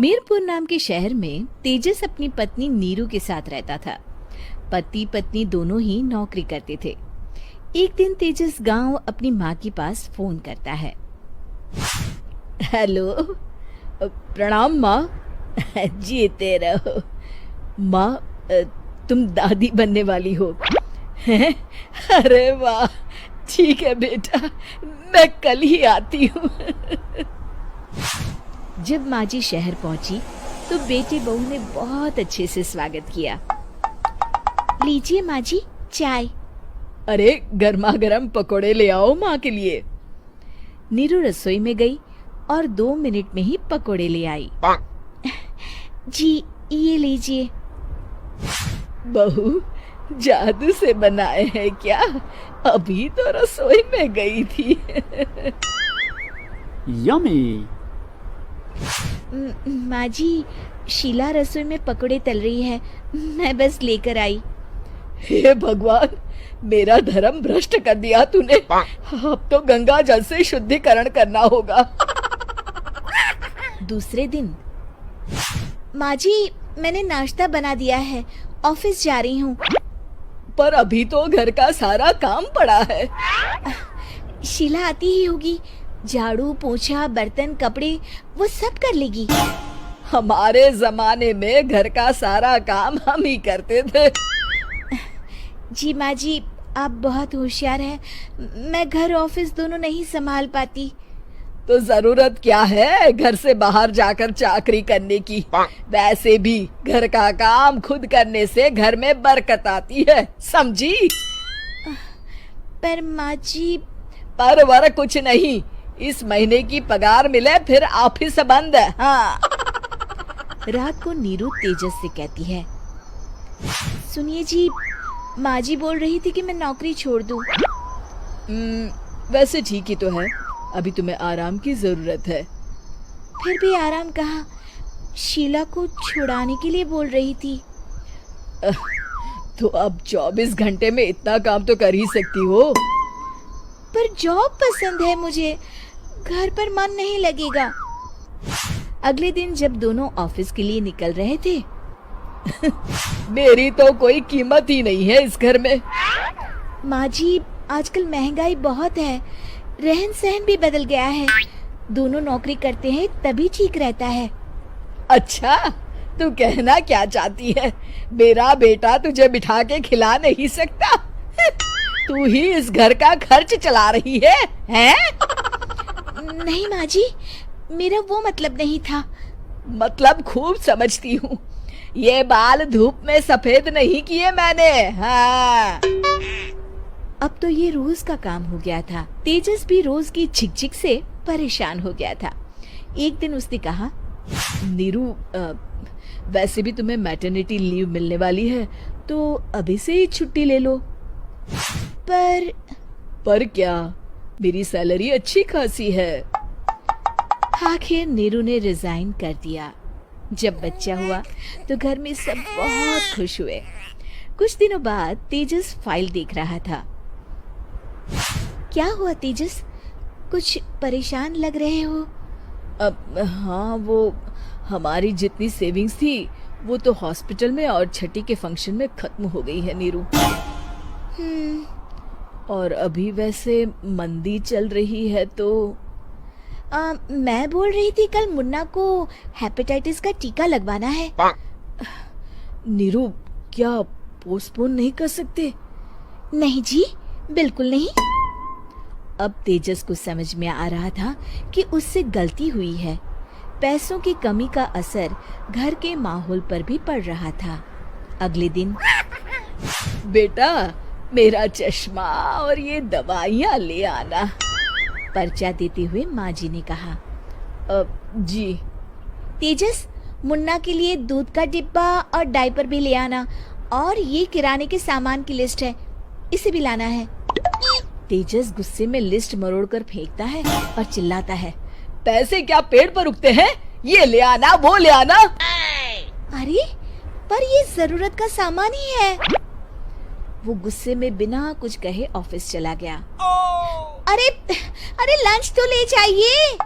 मीरपुर नाम के शहर में तेजस अपनी पत्नी नीरू के साथ रहता था। पति पत्नी दोनों ही नौकरी करते थे। एक दिन तेजस गांव अपनी माँ के पास फोन करता है। हेलो, प्रणाम माँ। जीते रहो माँ, तुम दादी बनने वाली हो हैं? अरे वाह, ठीक है बेटा, मैं कल ही आती हूँ। जब माँ जी शहर पहुंची तो बेटे बहू ने बहुत अच्छे से स्वागत किया। लीजिए माँ जी, चाय। अरे गर्मा गर्म पकोड़े ले आओ माँ के लिए। नीरू रसोई में गई और 2 मिनट में ही पकोड़े ले आई। जी ये लीजिए। बहू जादू से बनाए हैं क्या? अभी तो रसोई में गई थी। यम्मी। माँ जी, शीला रसोई में पकोड़े तल रही है, मैं बस लेकर आई। हे भगवान, मेरा धर्म भ्रष्ट कर दिया तूने। अब तो गंगा जल से शुद्धिकरण करना होगा। दूसरे दिन, माँ जी मैंने नाश्ता बना दिया है, ऑफिस जा रही हूँ। पर अभी तो घर का सारा काम पड़ा है। शीला आती ही होगी, झाड़ू पोछा बर्तन कपड़े वो सब कर लेगी। हमारे जमाने में घर का सारा काम हम ही करते थे। जी माँ जी, आप बहुत होशियार हैं, मैं घर ऑफिस दोनों नहीं संभाल पाती। तो जरूरत क्या है घर से बाहर जाकर चाकरी करने की? वैसे भी घर का काम खुद करने से घर में बरकत आती है, समझी? पर माँ जी। पर वर कुछ नहीं, इस महीने की पगार मिले फिर ऑफिस बंद है। हाँ। रात को नीरू तेजस से कहती है, सुनिए जी, माँ जी बोल रही थी कि मैं नौकरी छोड़ दूं। वैसे ठीक ही तो है, अभी तुम्हें आराम की जरूरत है। फिर भी आराम कहाँ, शीला को छुड़ाने के लिए बोल रही थी। तो अब 24 घंटे में इतना काम तो कर ही सकती हो। पर जॉब पसंद है मुझे, घर पर मन नहीं लगेगा। अगले दिन जब दोनों ऑफिस के लिए निकल रहे थे, मेरी तो कोई कीमत ही नहीं है इस घर में। माँ जी, आजकल महंगाई बहुत है, रहन सहन भी बदल गया है, दोनों नौकरी करते हैं तभी ठीक रहता है। अच्छा, तू कहना क्या चाहती है? मेरा बेटा तुझे बिठा के खिला नहीं सकता? तू ही इस घर का खर्च चला रही है, हैं? नहीं माँ जी, मेरा वो मतलब नहीं था। मतलब खूब समझती हूँ, ये बाल धूप में सफेद नहीं किए मैंने। हाँ। अब तो ये रोज का काम हो गया था। तेजस भी रोज की झिकझिक से परेशान हो गया था। एक दिन उसने कहा, नीरू, वैसे भी तुम्हें मैटरनिटी लीव मिलने वाली है, तो अभी से ही छुट्टी ले लो। पर क्या, मेरी सैलरी अच्छी खासी है। आखिर नीरू ने रिजाइन कर दिया। जब बच्चा हुआ तो घर में सब बहुत खुश हुए। कुछ दिनों बाद तेजस फाइल देख रहा था। क्या हुआ तेजस, कुछ परेशान लग रहे हो? हाँ, वो हमारी जितनी सेविंग्स थी वो तो हॉस्पिटल में और छठी के फंक्शन में खत्म हो गई है नीरू। और अभी वैसे मंदी चल रही है तो मैं बोल रही थी कल मुन्ना को हेपेटाइटिस का टीका लगवाना है। नीरू, क्या पोस्टपोन नहीं कर सकते? नहीं जी, बिल्कुल नहीं। अब तेजस को समझ में आ रहा था कि उससे गलती हुई है। पैसों की कमी का असर घर के माहौल पर भी पड़ रहा था। अगले दिन, बेटा मेरा चश्मा और ये दवाइयाँ ले आना, पर्चा देते हुए माँ जी ने कहा। जी। तेजस, मुन्ना के लिए दूध का डिब्बा और डायपर भी ले आना, और ये किराने के सामान की लिस्ट है, इसे भी लाना है। तेजस गुस्से में लिस्ट मरोड़कर फेंकता है और चिल्लाता है, पैसे क्या पेड़ पर उगते हैं? ये ले आना, वो ले आना। अरे पर ये जरूरत का सामान ही है। वो गुस्से में बिना कुछ कहे ऑफिस चला गया। अरे लंच तो ले जाइए।